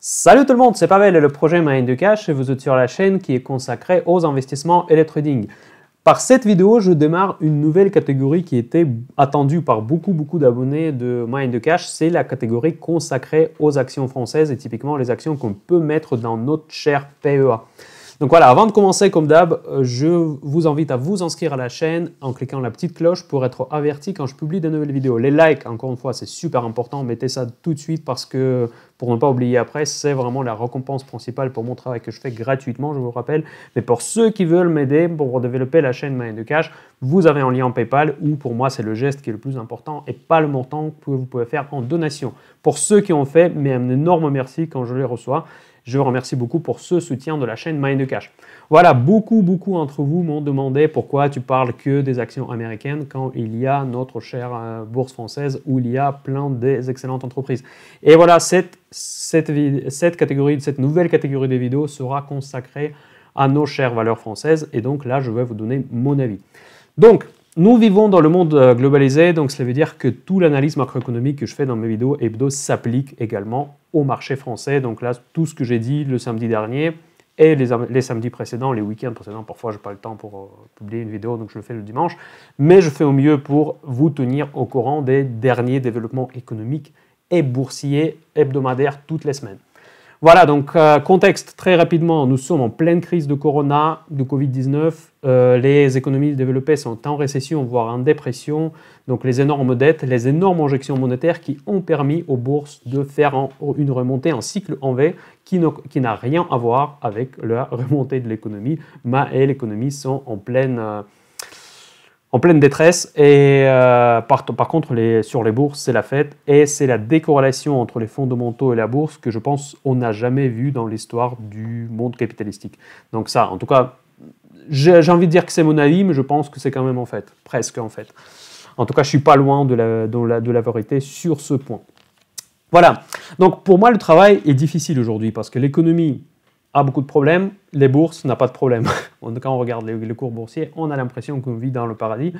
Salut tout le monde, c'est Pavel et le projet Mind de Cash et vous êtes sur la chaîne qui est consacrée aux investissements et le trading. Par cette vidéo, je démarre une nouvelle catégorie qui était attendue par beaucoup d'abonnés de Mind de Cash, c'est la catégorie consacrée aux actions françaises et typiquement les actions qu'on peut mettre dans notre cher PEA. Donc voilà, avant de commencer comme d'hab, je vous invite à vous inscrire à la chaîne en cliquant la petite cloche pour être averti quand je publie de nouvelles vidéos. Les likes, encore une fois, c'est super important, mettez ça tout de suite parce que, pour ne pas oublier après, c'est vraiment la récompense principale pour mon travail que je fais gratuitement, je vous rappelle. Mais pour ceux qui veulent m'aider pour développer la chaîne Mind de Cash, vous avez un lien PayPal où pour moi c'est le geste qui est le plus important et pas le montant que vous pouvez faire en donation. Pour ceux qui ont fait, mais un énorme merci quand je les reçois. Je vous remercie beaucoup pour ce soutien de la chaîne Mind de Cash. Voilà, beaucoup d'entre vous m'ont demandé pourquoi tu parles que des actions américaines quand il y a notre chère bourse française où il y a plein d'excellentes entreprises. Et voilà, cette nouvelle catégorie de vidéos sera consacrée à nos chères valeurs françaises et donc là, je vais vous donner mon avis. Donc, nous vivons dans le monde globalisé, donc cela veut dire que toute l'analyse macroéconomique que je fais dans mes vidéos hebdo s'applique également au marché français. Donc là, tout ce que j'ai dit le samedi dernier et les samedis précédents, les week-ends précédents, parfois je n'ai pas le temps pour publier une vidéo, donc je le fais le dimanche, mais je fais au mieux pour vous tenir au courant des derniers développements économiques et boursiers hebdomadaires toutes les semaines. Voilà, donc contexte très rapidement, nous sommes en pleine crise de Corona, de Covid-19, les économies développées sont en récession, voire en dépression, donc les énormes dettes, les énormes injections monétaires qui ont permis aux bourses de faire une remontée en cycle en V qui n'a rien à voir avec la remontée de l'économie, mais l'économie sont en pleine détresse et par contre sur les bourses c'est la fête et c'est la décorrélation entre les fondamentaux et la bourse que je pense on n'a jamais vu dans l'histoire du monde capitalistique. Donc ça, en tout cas, j'ai envie de dire que c'est mon avis, mais je pense que c'est quand même en fait, presque en fait. En tout cas, je suis pas loin de la vérité sur ce point. Voilà, donc pour moi le travail est difficile aujourd'hui parce que l'économie a beaucoup de problèmes, les bourses n'ont pas de problème. Quand on regarde les cours boursiers, on a l'impression qu'on vit dans le paradis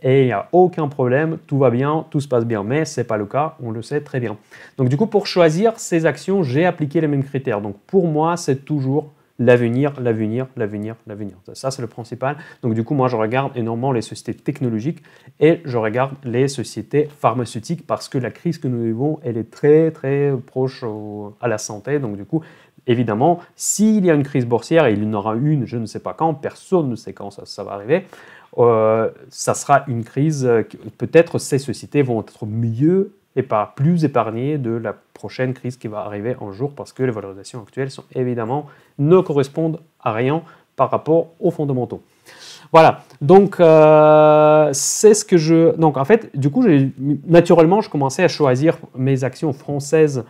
et il n'y a aucun problème, tout va bien, tout se passe bien. Mais ce n'est pas le cas, on le sait très bien. Donc du coup, pour choisir ces actions, j'ai appliqué les mêmes critères. Donc pour moi, c'est toujours l'avenir. Ça, c'est le principal. Donc du coup, moi, je regarde énormément les sociétés technologiques et je regarde les sociétés pharmaceutiques parce que la crise que nous vivons, elle est très proche à la santé. Donc du coup, évidemment, s'il y a une crise boursière, et il y en aura une, je ne sais pas quand, personne ne sait quand ça va arriver, ça sera une crise, peut-être ces sociétés vont être mieux et pas plus épargnées de la prochaine crise qui va arriver un jour parce que les valorisations actuelles sont évidemment ne correspondent à rien par rapport aux fondamentaux. Voilà, donc c'est ce que je... Donc en fait, du coup, naturellement, je commençais à choisir mes actions françaises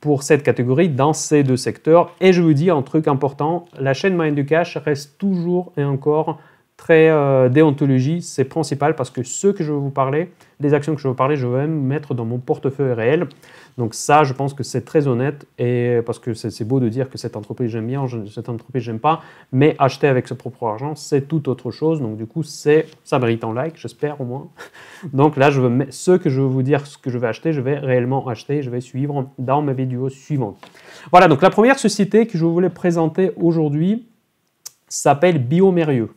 pour cette catégorie dans ces deux secteurs. Et je vous dis un truc important, la chaîne Mind de Cash reste toujours et encore très déontologie, c'est principal parce que ce que je vais vous parler, les actions que je vais vous parler, je vais même mettre dans mon portefeuille réel. Donc ça, je pense que c'est très honnête et parce que c'est beau de dire que cette entreprise j'aime bien, cette entreprise j'aime pas, mais acheter avec ce propre argent, c'est tout autre chose. Donc du coup, ça mérite un like, j'espère au moins. Donc là, ce que je veux vous dire, ce que je vais acheter, je vais réellement acheter, je vais suivre dans mes vidéos suivantes. Voilà, donc la première société que je voulais présenter aujourd'hui s'appelle bioMérieux.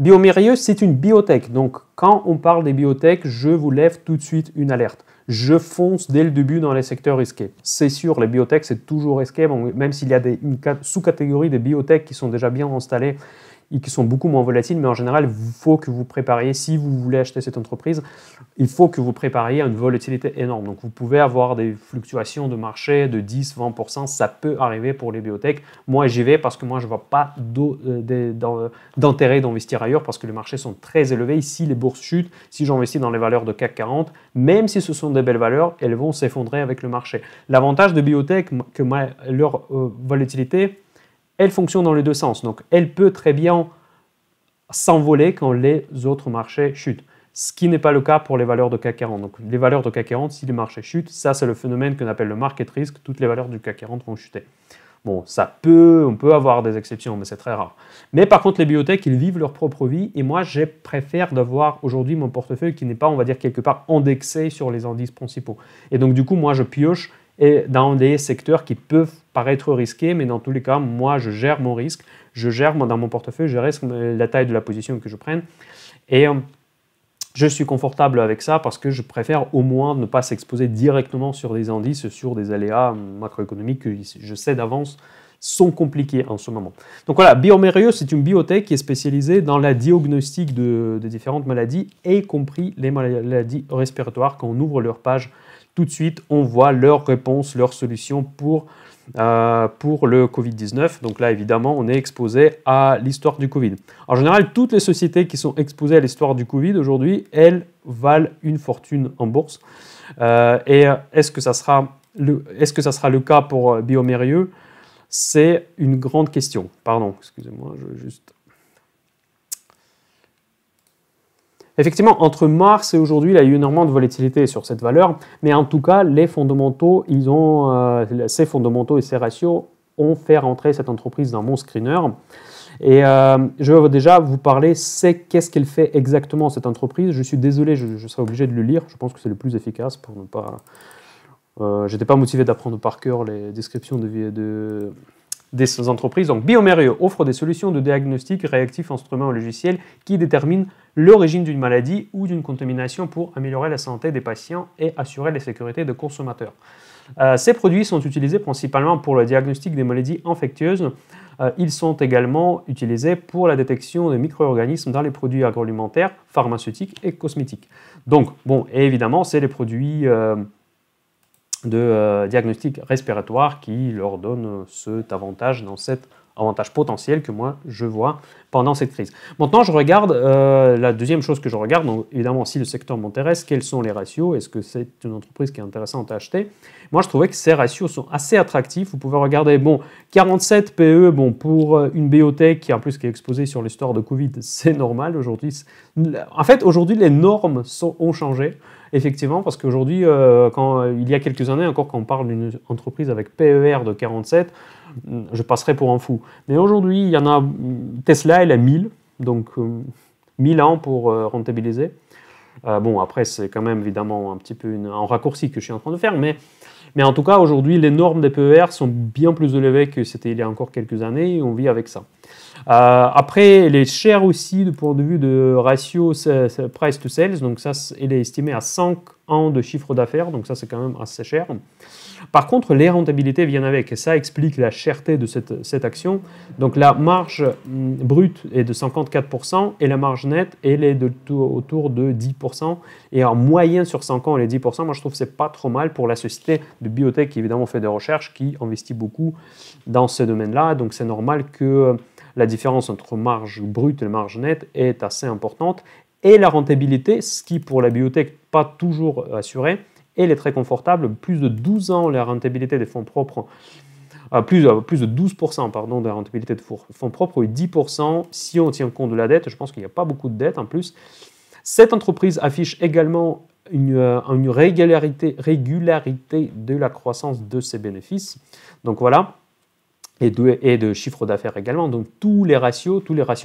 bioMérieux, c'est une biotech. Donc, quand on parle des biotech, je vous lève tout de suite une alerte. Je fonce dès le début dans les secteurs risqués. C'est sûr, les biotech, c'est toujours risqué, bon, même s'il y a une sous-catégorie des biotech qui sont déjà bien installées et qui sont beaucoup moins volatiles, mais en général, il faut que vous prépariez, si vous voulez acheter cette entreprise, il faut que vous prépariez à une volatilité énorme. Donc, vous pouvez avoir des fluctuations de marché de 10-20%, ça peut arriver pour les biotech. Moi, j'y vais parce que moi, je ne vois pas d'intérêt d'investir ailleurs parce que les marchés sont très élevés. Ici, les bourses chutent. Si j'investis dans les valeurs de CAC 40, même si ce sont des belles valeurs, elles vont s'effondrer avec le marché. L'avantage de biotech, que leur volatilité, elle fonctionne dans les deux sens. Donc, elle peut très bien s'envoler quand les autres marchés chutent. Ce qui n'est pas le cas pour les valeurs de CAC 40. Donc, les valeurs de CAC 40, si les marchés chutent, ça, c'est le phénomène qu'on appelle le market risk. Toutes les valeurs du CAC 40 vont chuter. Bon, on peut avoir des exceptions, mais c'est très rare. Mais par contre, les biotech, ils vivent leur propre vie. Et moi, je préfère d'avoir aujourd'hui mon portefeuille qui n'est pas, on va dire, quelque part indexé sur les indices principaux. Et donc, du coup, moi, je pioche et dans des secteurs qui peuvent paraître risqués, mais dans tous les cas, moi, je gère mon risque, je gère dans mon portefeuille, je gère la taille de la position que je prenne, et je suis confortable avec ça parce que je préfère au moins ne pas s'exposer directement sur des indices, sur des aléas macroéconomiques que je sais d'avance sont compliqués en ce moment. Donc voilà, bioMérieux, c'est une biotech qui est spécialisée dans la diagnostic de différentes maladies, y compris les maladies respiratoires. Quand on ouvre leur page, tout de suite, on voit leurs réponses, leurs solutions pour le Covid-19. Donc là, évidemment, on est exposé à l'histoire du Covid. En général, toutes les sociétés qui sont exposées à l'histoire du Covid aujourd'hui, elles valent une fortune en bourse. Et est-ce que ça sera le cas pour bioMérieux? C'est une grande question. Pardon, excusez-moi, je veux juste... Effectivement, entre mars et aujourd'hui, il y a eu énormément de volatilité sur cette valeur, mais en tout cas, les fondamentaux, ces fondamentaux et ces ratios ont fait rentrer cette entreprise dans mon screener. Et je vais déjà vous parler, qu'est-ce qu'elle fait exactement cette entreprise. Je suis désolé, je serai obligé de le lire, je pense que c'est le plus efficace pour ne pas... je n'étais pas motivé d'apprendre par cœur les descriptions des entreprises. Donc, bioMérieux offre des solutions de diagnostic réactifs instruments logiciels qui déterminent l'origine d'une maladie ou d'une contamination pour améliorer la santé des patients et assurer la sécurité des consommateurs. Ces produits sont utilisés principalement pour le diagnostic des maladies infectieuses. Ils sont également utilisés pour la détection des micro-organismes dans les produits agroalimentaires, pharmaceutiques et cosmétiques. Donc, bon, et évidemment, c'est les produits de diagnostic respiratoire qui leur donne cet avantage, cet avantage potentiel que moi je vois pendant cette crise. Maintenant, je regarde, la deuxième chose que je regarde, donc évidemment si le secteur m'intéresse, quels sont les ratios, est-ce que c'est une entreprise qui est intéressante à acheter? Moi je trouvais que ces ratios sont assez attractifs, vous pouvez regarder, bon, 47 PE, bon, pour une biotech qui en plus qui est exposée sur l'histoire de Covid, c'est normal aujourd'hui. En fait, aujourd'hui les normes ont changé. Effectivement, parce qu'aujourd'hui, il y a quelques années, encore quand on parle d'une entreprise avec PER de 47, je passerais pour un fou. Mais aujourd'hui, il y en a, Tesla, elle a 1000, donc 1000 ans pour rentabiliser. Bon, après, c'est quand même évidemment un petit peu un raccourci que je suis en train de faire, mais en tout cas, aujourd'hui, les normes des PER sont bien plus élevées que c'était il y a encore quelques années, et on vit avec ça. Après, elle est chère aussi du point de vue de ratio price to sales, donc ça, elle est estimée à 5 ans de chiffre d'affaires, donc ça, c'est quand même assez cher. Par contre, les rentabilités viennent avec, et ça explique la cherté de cette action. Donc la marge brute est de 54%, et la marge nette, elle est autour de 10%, et en moyenne sur 5 ans, elle est 10%. Moi, je trouve que ce n'est pas trop mal pour la société de biotech qui, évidemment, fait des recherches, qui investit beaucoup dans ce domaine-là, donc c'est normal que la différence entre marge brute et marge nette est assez importante. Et la rentabilité, ce qui pour la biotech n'est pas toujours assuré, elle est très confortable. Plus de 12 ans, la rentabilité des fonds propres, plus de 12% pardon, de la rentabilité de fonds propres, et 10% si on tient compte de la dette. Je pense qu'il n'y a pas beaucoup de dette en plus. Cette entreprise affiche également une régularité de la croissance de ses bénéfices. Donc voilà. Et de chiffre d'affaires également. Donc tous les ratios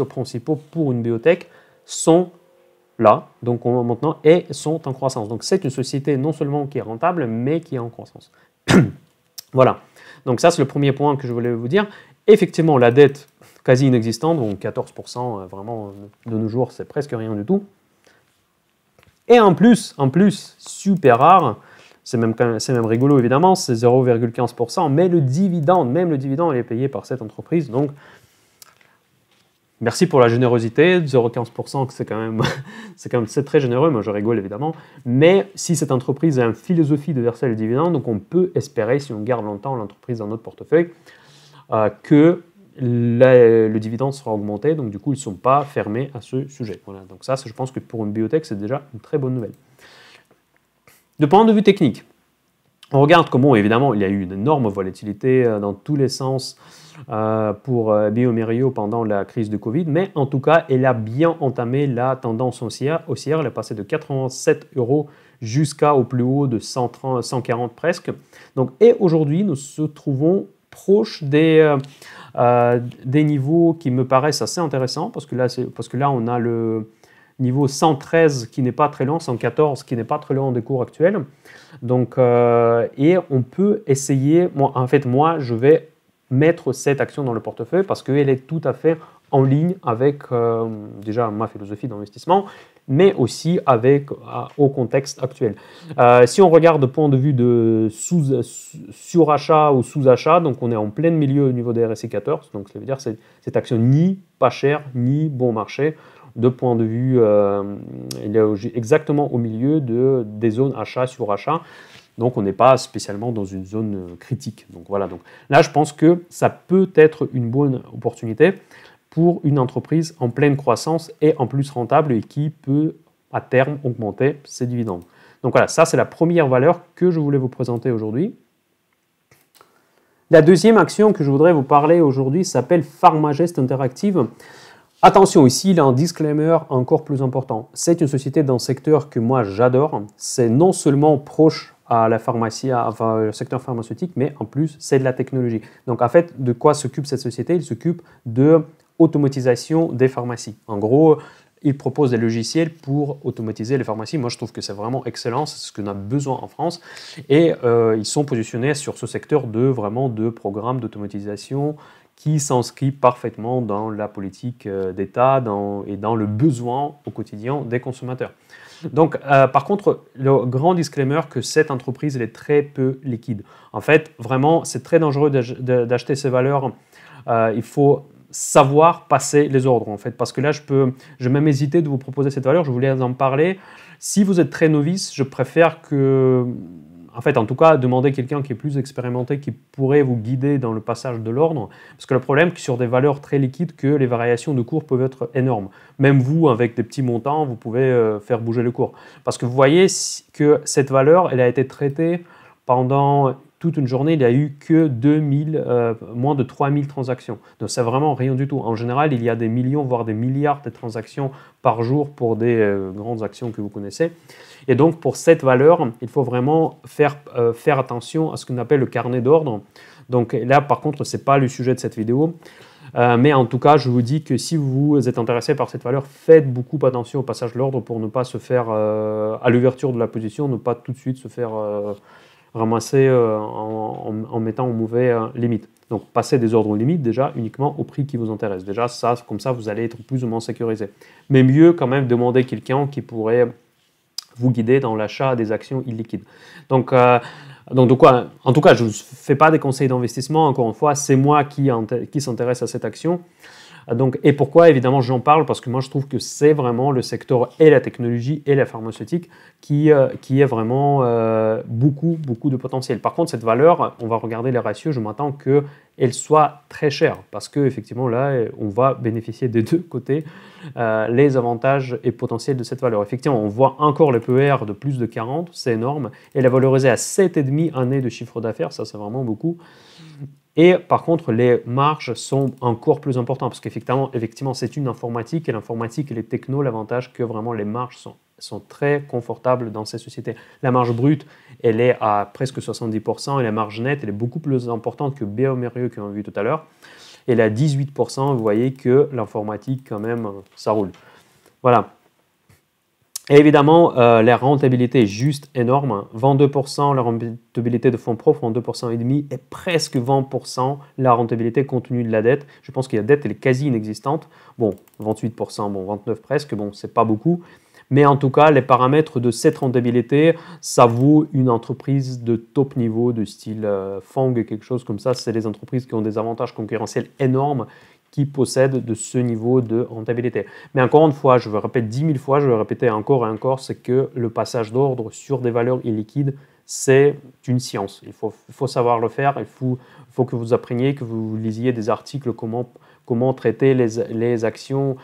principaux pour une biotech sont là, donc maintenant, et sont en croissance. Donc c'est une société non seulement qui est rentable, mais qui est en croissance. Voilà, donc ça c'est le premier point que je voulais vous dire. Effectivement, la dette quasi inexistante, donc 14%, vraiment de nos jours, c'est presque rien du tout. Et en plus, super rare, c'est même rigolo évidemment, c'est 0,15%, mais même le dividende est payé par cette entreprise, donc merci pour la générosité, 0,15% c'est très généreux, moi je rigole évidemment, mais si cette entreprise a une philosophie de verser le dividende, donc on peut espérer, si on garde longtemps l'entreprise dans notre portefeuille, que le dividende sera augmenté, donc du coup ils ne sont pas fermés à ce sujet. Voilà, donc ça je pense que pour une biotech c'est déjà une très bonne nouvelle. De point de vue technique, on regarde comment, évidemment, il y a eu une énorme volatilité dans tous les sens pour bioMérieux pendant la crise de Covid, mais en tout cas, elle a bien entamé la tendance haussière. Elle est passée de 87 € jusqu'au plus haut de 140 presque. Donc, et aujourd'hui, nous se trouvons proche des niveaux qui me paraissent assez intéressants, parce que là on a niveau 113 qui n'est pas très long, 114 qui n'est pas très long des cours actuels. Donc, et on peut essayer, moi je vais mettre cette action dans le portefeuille parce qu'elle est tout à fait en ligne avec déjà ma philosophie d'investissement, mais aussi avec au contexte actuel. Si on regarde du point de vue de surachat ou sous-achat, donc on est en plein milieu au niveau des RSI 14, donc ça veut dire que cette action ni pas chère, ni bon marché. De point de vue, il est exactement au milieu des zones achat, surachat. Donc, on n'est pas spécialement dans une zone critique. Donc, voilà. Donc, là, je pense que ça peut être une bonne opportunité pour une entreprise en pleine croissance et en plus rentable et qui peut, à terme, augmenter ses dividendes. Donc, voilà. Ça, c'est la première valeur que je voulais vous présenter aujourd'hui. La deuxième action que je voudrais vous parler aujourd'hui s'appelle Pharmagest Interactive. Attention, ici, il y a un disclaimer encore plus important. C'est une société dans le secteur que moi j'adore. C'est non seulement proche à la pharmacie, enfin le secteur pharmaceutique, mais en plus, c'est de la technologie. Donc, en fait, de quoi s'occupe cette société? Il s'occupe de automatisation des pharmacies. En gros, il propose des logiciels pour automatiser les pharmacies. Moi, je trouve que c'est vraiment excellent, c'est ce qu'on a besoin en France. Et ils sont positionnés sur ce secteur de programmes d'automatisation qui s'inscrit parfaitement dans la politique d'État et dans le besoin au quotidien des consommateurs. Donc, par contre, le grand disclaimer que cette entreprise elle est très peu liquide. En fait, vraiment, c'est très dangereux d'acheter ces valeurs. Il faut savoir passer les ordres, en fait, parce que là, je vais même hésiter de vous proposer cette valeur. Je voulais en parler. Si vous êtes très novice, je préfère que... En fait, en tout cas, demandez quelqu'un qui est plus expérimenté, qui pourrait vous guider dans le passage de l'ordre. Parce que le problème, c'est que sur des valeurs très liquides, que les variations de cours peuvent être énormes. Même vous, avec des petits montants, vous pouvez faire bouger le cours. Parce que vous voyez que cette valeur, elle a été traitée pendant toute une journée. Il n'y a eu que moins de 3000 transactions. Donc, c'est vraiment rien du tout. En général, il y a des millions, voire des milliards de transactions par jour pour des grandes actions que vous connaissez. Et donc, pour cette valeur, il faut vraiment faire attention à ce qu'on appelle le carnet d'ordre. Donc là, par contre, ce n'est pas le sujet de cette vidéo. Mais en tout cas, je vous dis que si vous êtes intéressé par cette valeur, faites beaucoup attention au passage de l'ordre pour ne pas se faire, à l'ouverture de la position, ne pas tout de suite se faire ramasser en mettant en mauvais limite. Donc, passez des ordres limites déjà uniquement au prix qui vous intéresse. Déjà, ça, comme ça, vous allez être plus ou moins sécurisé. Mais mieux quand même demander quelqu'un qui pourrait vous guider dans l'achat des actions illiquides. Donc, en tout cas, je ne fais pas des conseils d'investissement. Encore une fois, c'est moi qui s'intéresse à cette action. Donc, et pourquoi, évidemment, j'en parle? Parce que moi, je trouve que c'est vraiment le secteur et la technologie et la pharmaceutique qui est vraiment beaucoup de potentiel. Par contre, cette valeur, on va regarder les ratios, je m'attends qu'elle soit très chère parce qu'effectivement, là, on va bénéficier des deux côtés les avantages et potentiels de cette valeur. Effectivement, on voit encore le PER de plus de 40, c'est énorme. Elle est valorisée à 7,5 années de chiffre d'affaires, ça, c'est vraiment beaucoup. Et par contre, les marges sont encore plus importantes parce qu'effectivement, c'est une informatique et l'informatique et les technos, l'avantage que vraiment les marges sont très confortables dans ces sociétés. La marge brute, elle est à presque 70% et la marge nette, elle est beaucoup plus importante que bioMérieux qu'on a vu tout à l'heure. Elle est à 18%, vous voyez que l'informatique, quand même, ça roule. Voilà. Et évidemment, la rentabilité est juste énorme. 22% la rentabilité de fonds propres, 22,5% et presque 20% la rentabilité compte tenu de la dette. Je pense que la dette elle est quasi inexistante. Bon, 28%, bon, 29% presque, bon, c'est pas beaucoup. Mais en tout cas, les paramètres de cette rentabilité, ça vaut une entreprise de top niveau, de style Fang, quelque chose comme ça. C'est les entreprises qui ont des avantages concurrentiels énormes, qui possèdent de ce niveau de rentabilité. Mais encore une fois, je le répète 10 000 fois, je vais le répéter encore et encore, c'est que le passage d'ordre sur des valeurs illiquides, c'est une science. Il faut savoir le faire, il faut que vous appreniez, que vous lisiez des articles comment traiter les actions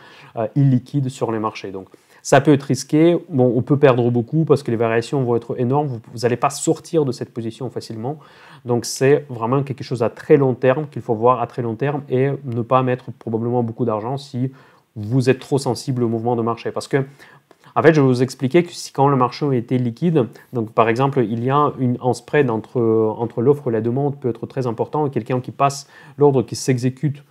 illiquides sur les marchés. Donc, ça peut être risqué, bon, on peut perdre beaucoup parce que les variations vont être énormes, vous n'allez pas sortir de cette position facilement. Donc c'est vraiment quelque chose à très long terme qu'il faut voir à très long terme et ne pas mettre probablement beaucoup d'argent si vous êtes trop sensible au mouvement de marché. Parce que, en fait, je vais vous expliquer que quand le marché était liquide, donc par exemple, il y a un spread entre l'offre et la demande peut être très important. Quelqu'un qui passe l'ordre qui s'exécute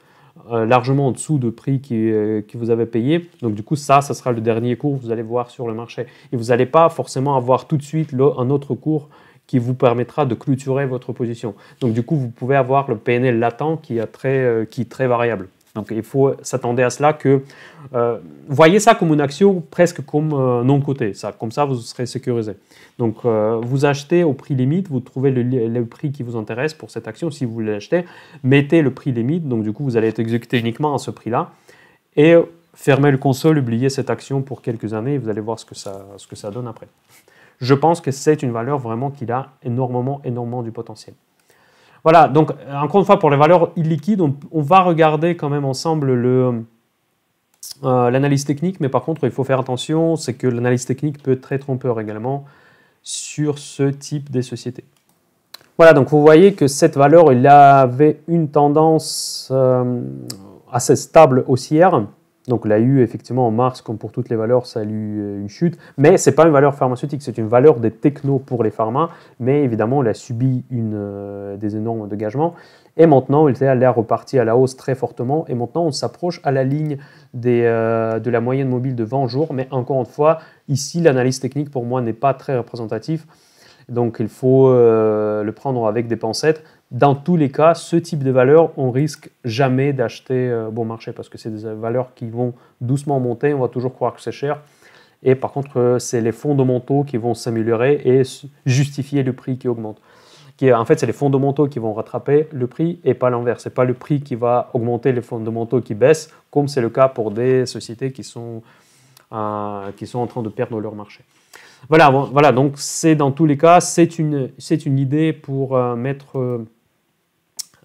largement en dessous de prix que vous avez payé. Donc du coup, ça sera le dernier cours que vous allez voir sur le marché. Et vous n'allez pas forcément avoir tout de suite un autre cours qui vous permettra de clôturer votre position. Donc du coup, vous pouvez avoir le PNL latent qui est très variable. Donc il faut s'attendre à cela que voyez ça comme une action presque comme non cotée. Comme ça, vous serez sécurisé. Donc vous achetez au prix limite, vous trouvez le prix qui vous intéresse pour cette action si vous voulez l'acheter, mettez le prix limite, donc du coup vous allez être exécuté uniquement à ce prix-là et fermez le console, oubliez cette action pour quelques années et vous allez voir ce que ça donne après. Je pense que c'est une valeur vraiment qui a énormément du potentiel. Voilà, donc encore une fois, pour les valeurs illiquides, on va regarder quand même ensemble l'analyse technique, mais par contre, il faut faire attention, c'est que l'analyse technique peut être très trompeur également sur ce type de sociétés. Voilà, donc vous voyez que cette valeur, il avait une tendance assez stable haussière. Donc elle a eu effectivement en mars, comme pour toutes les valeurs, ça a eu une chute. Mais ce n'est pas une valeur pharmaceutique, c'est une valeur des technos pour les pharma. Mais évidemment, elle a subi des énormes dégagements. Et maintenant, elle est repartie à la hausse très fortement. Et maintenant, on s'approche à la ligne de la moyenne mobile de 20 jours. Mais encore une fois, ici, l'analyse technique pour moi n'est pas très représentative. Donc il faut le prendre avec des pincettes. Dans tous les cas, ce type de valeurs, on risque jamais d'acheter bon marché parce que c'est des valeurs qui vont doucement monter, on va toujours croire que c'est cher. Et par contre, c'est les fondamentaux qui vont s'améliorer et justifier le prix qui augmente. En fait, c'est les fondamentaux qui vont rattraper le prix et pas l'inverse. Ce n'est pas le prix qui va augmenter les fondamentaux qui baissent, comme c'est le cas pour des sociétés qui sont en train de perdre leur marché. Voilà, donc c'est dans tous les cas, c'est une idée pour mettre...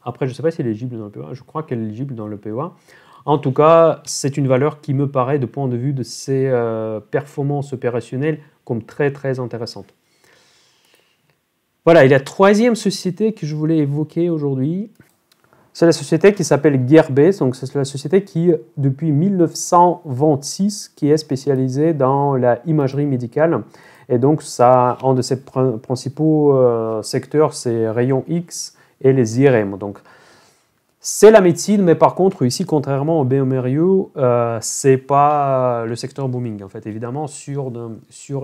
après, je ne sais pas si elle est éligible dans le PEA, je crois qu'elle est éligible dans le PEA. En tout cas, c'est une valeur qui me paraît, de point de vue de ses performances opérationnelles, comme très intéressante. Voilà, et la troisième société que je voulais évoquer aujourd'hui, c'est la société qui s'appelle Gearbest. Donc c'est la société qui, depuis 1926, qui est spécialisée dans la imagerie médicale. Et donc, ça, un de ses principaux secteurs, c'est rayons X et les IRM. Donc, c'est la médecine, mais par contre, ici, contrairement au bioMérieux, ce n'est pas le secteur booming. En fait, évidemment, sur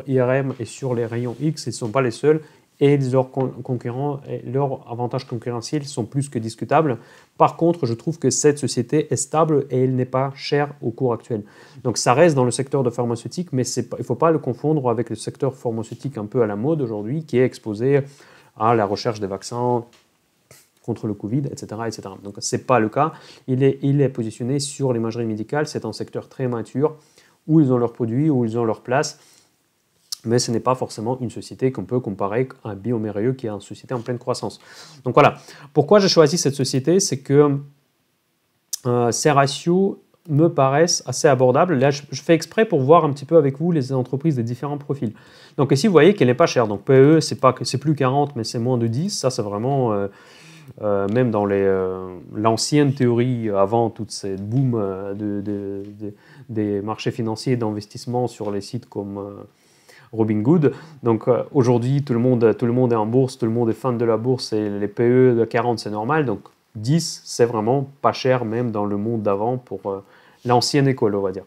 IRM et sur les rayons X, ils ne sont pas les seuls. Et leurs concurrents, leurs avantages concurrentiels sont plus que discutables. Par contre, je trouve que cette société est stable et elle n'est pas chère au cours actuel. Donc ça reste dans le secteur de pharmaceutique, mais il ne faut pas le confondre avec le secteur pharmaceutique un peu à la mode aujourd'hui, qui est exposé à la recherche des vaccins contre le Covid, etc. Donc ce n'est pas le cas. Il est positionné sur l'imagerie médicale. C'est un secteur très mature, où ils ont leurs produits, où ils ont leur place. Mais ce n'est pas forcément une société qu'on peut comparer à bioMérieux, qui est une société en pleine croissance. Donc voilà, pourquoi j'ai choisi cette société, c'est que ces ratios me paraissent assez abordables. Là, je fais exprès pour voir un petit peu avec vous les entreprises des différents profils. Donc ici, vous voyez qu'elle n'est pas chère. Donc PE, c'est plus 40, mais c'est moins de 10. Ça, c'est vraiment, même dans l'ancienne théorie, avant toute cette boom des marchés financiers d'investissement sur les sites comme... Robinhood. Donc aujourd'hui, tout le monde est en bourse, tout le monde est fan de la bourse et les PE de 40, c'est normal. Donc 10, c'est vraiment pas cher, même dans le monde d'avant pour l'ancienne école, on va dire.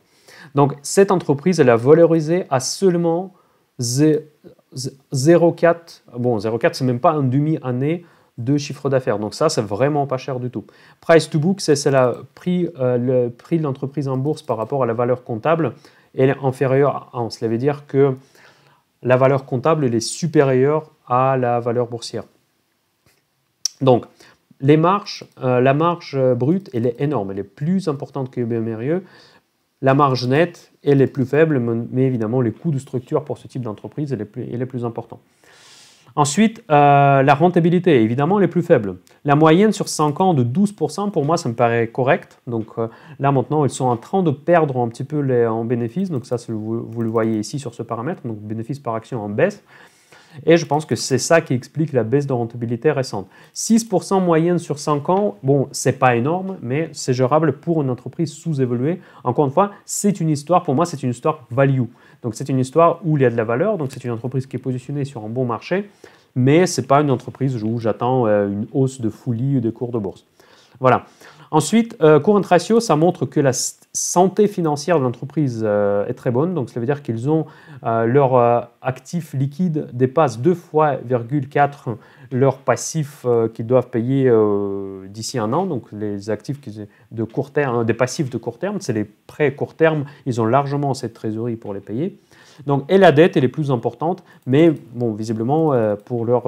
Donc cette entreprise, elle a valorisé à seulement 0,4. Bon, 0,4, c'est même pas un demi-année de chiffre d'affaires. Donc ça, c'est vraiment pas cher du tout. Price to book, c'est le prix de l'entreprise en bourse par rapport à la valeur comptable. Elle est inférieure à 1. Cela veut dire que la valeur comptable elle est supérieure à la valeur boursière. Donc, la marge brute, elle est énorme, elle est plus importante que bioMérieux. La marge nette, elle est plus faible, mais évidemment, les coûts de structure pour ce type d'entreprise, elle est plus important. Ensuite, la rentabilité, évidemment, elle est plus faible. La moyenne sur 5 ans de 12%, pour moi, ça me paraît correct. Donc là, maintenant, ils sont en train de perdre un petit peu en bénéfices. Donc ça, vous le voyez ici sur ce paramètre. Donc bénéfice par action en baisse. Et je pense que c'est ça qui explique la baisse de rentabilité récente. 6% moyenne sur 5 ans, bon, c'est pas énorme, mais c'est gérable pour une entreprise sous-évaluée. Encore une fois, c'est une histoire, pour moi, c'est une histoire value. Donc c'est une histoire où il y a de la valeur, donc c'est une entreprise qui est positionnée sur un bon marché, mais ce n'est pas une entreprise où j'attends une hausse de folie des cours de bourse. Voilà. Ensuite, current ratio, ça montre que la santé financière de l'entreprise est très bonne. Donc, ça veut dire qu'ils ont leur actif liquide dépasse 2 fois 4 leur passif qu'ils doivent payer d'ici un an. Donc, les actifs de court terme, des passifs de court terme, c'est les prêts court terme. Ils ont largement cette trésorerie pour les payer. Donc, et la dette, elle est plus importante, mais bon, visiblement, pour leurs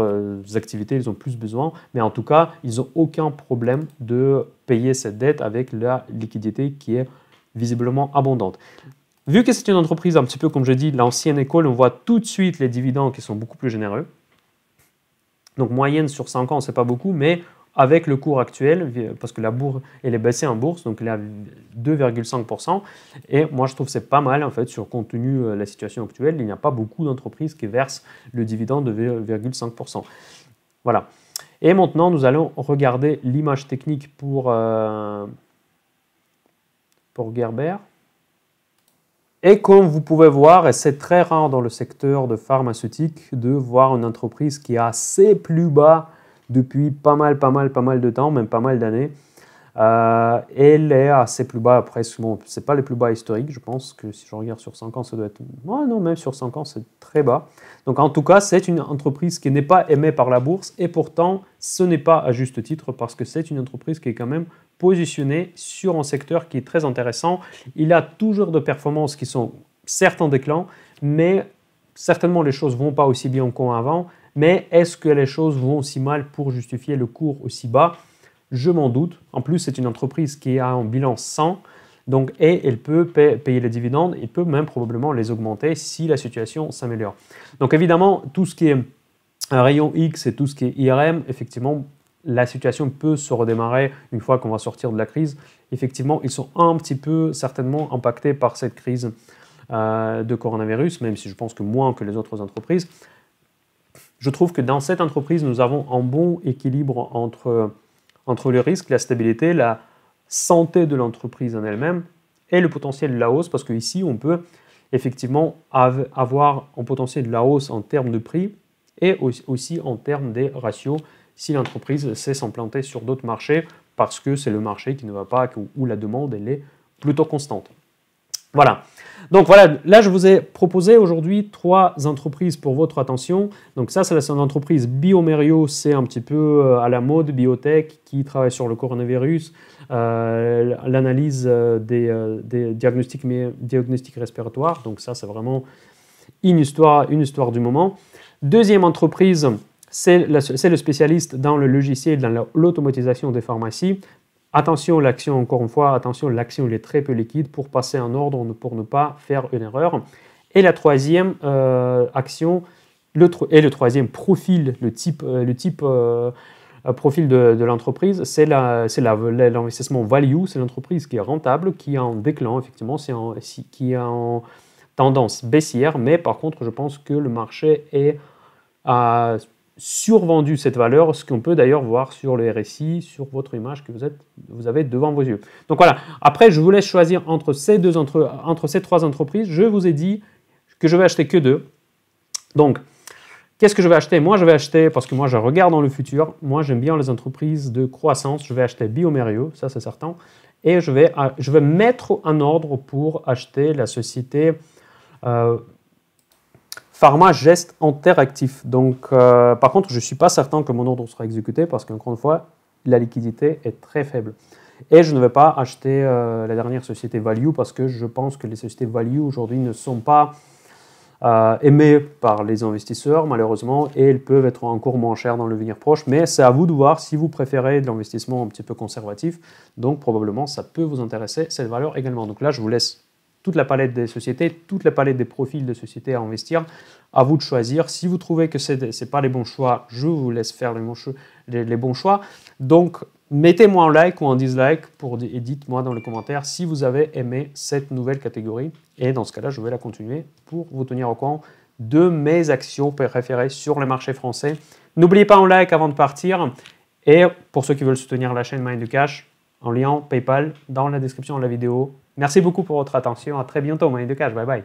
activités, ils ont plus besoin. Mais en tout cas, ils n'ont aucun problème de payer cette dette avec la liquidité qui est visiblement abondante. Vu que c'est une entreprise, un petit peu comme je dis, l'ancienne école, on voit tout de suite les dividendes qui sont beaucoup plus généreux. Donc, moyenne sur 5 ans, ce n'est pas beaucoup, mais avec le cours actuel, parce que la bourse, elle est baissée en bourse, donc elle est à 2,5%. Et moi, je trouve que c'est pas mal, en fait, compte tenu de la situation actuelle. Il n'y a pas beaucoup d'entreprises qui versent le dividende de 2,5%. Voilà. Et maintenant, nous allons regarder l'image technique pour Gerber. Et comme vous pouvez voir, et c'est très rare dans le secteur de pharmaceutique de voir une entreprise qui est assez plus bas depuis pas mal de temps, même pas mal d'années. Elle est assez plus bas, presque, bon, c'est pas les plus bas historiques, je pense que si je regarde sur 5 ans, ça doit être... Oh non, même sur 5 ans, c'est très bas. Donc en tout cas, c'est une entreprise qui n'est pas aimée par la bourse, et pourtant, ce n'est pas à juste titre, parce que c'est une entreprise qui est quand même positionnée sur un secteur qui est très intéressant. Il a toujours de performances qui sont certes en déclin, mais certainement les choses ne vont pas aussi bien qu'avant. Mais est-ce que les choses vont aussi mal pour justifier le cours aussi bas? Je m'en doute. En plus, c'est une entreprise qui a un bilan 100, donc, et elle peut payer les dividendes, et peut même probablement les augmenter si la situation s'améliore. Donc évidemment, tout ce qui est rayon X et tout ce qui est IRM, effectivement, la situation peut se redémarrer une fois qu'on va sortir de la crise. Effectivement, ils sont un petit peu certainement impactés par cette crise de coronavirus, même si je pense que moins que les autres entreprises. Je trouve que dans cette entreprise, nous avons un bon équilibre entre le risque, la stabilité, la santé de l'entreprise en elle-même et le potentiel de la hausse, parce qu'ici, on peut effectivement avoir un potentiel de la hausse en termes de prix et aussi en termes des ratios si l'entreprise sait s'implanter sur d'autres marchés, parce que c'est le marché qui ne va pas, où la demande elle est plutôt constante. Voilà. Donc voilà, là je vous ai proposé aujourd'hui 3 entreprises pour votre attention. Donc ça, c'est une entreprise bioMérieux, c'est un petit peu à la mode, biotech, qui travaille sur le coronavirus, l'analyse des diagnostics respiratoires. Donc ça, c'est vraiment une histoire du moment. Deuxième entreprise, c'est le spécialiste dans le logiciel, dans l'automatisation des pharmacies. Attention, l'action, encore une fois, attention, l'action est très peu liquide pour passer en ordre, pour ne pas faire une erreur. Et la troisième action, le troisième profil, le type profil de l'entreprise, c'est l'investissement value, c'est l'entreprise qui est rentable, qui est en déclin, effectivement, qui est en tendance baissière, mais par contre, je pense que le marché est survendu cette valeur, ce qu'on peut d'ailleurs voir sur le RSI, sur votre image que vous avez devant vos yeux. Donc voilà, après je vous laisse choisir entre ces 3 entreprises. Je vous ai dit que je vais acheter que 2. Donc, qu'est-ce que je vais acheter? Moi, je vais acheter, parce que moi je regarde dans le futur, moi j'aime bien les entreprises de croissance, je vais acheter bioMérieux, ça c'est certain, et je vais mettre en ordre pour acheter la société PharmaGest Interactif. Donc, par contre, je ne suis pas certain que mon ordre sera exécuté parce qu'encore une fois, la liquidité est très faible. Et je ne vais pas acheter la dernière société Value parce que je pense que les sociétés Value aujourd'hui ne sont pas aimées par les investisseurs, malheureusement, et elles peuvent être encore moins chères dans l'avenir proche. Mais c'est à vous de voir si vous préférez de l'investissement un petit peu conservatif. Donc, probablement, ça peut vous intéresser, cette valeur également. Donc là, je vous laisse toute la palette des sociétés, toute la palette des profils de sociétés à investir. À vous de choisir. Si vous trouvez que ce n'est pas les bons choix, je vous laisse faire les bons choix. Donc, mettez-moi un like ou un dislike et dites-moi dans les commentaires si vous avez aimé cette nouvelle catégorie. Et dans ce cas-là, je vais la continuer pour vous tenir au courant de mes actions préférées sur le marché français. N'oubliez pas un like avant de partir. Et pour ceux qui veulent soutenir la chaîne Mind du Cash, en lien PayPal dans la description de la vidéo. Merci beaucoup pour votre attention. À très bientôt, Mind du Cash. Bye bye.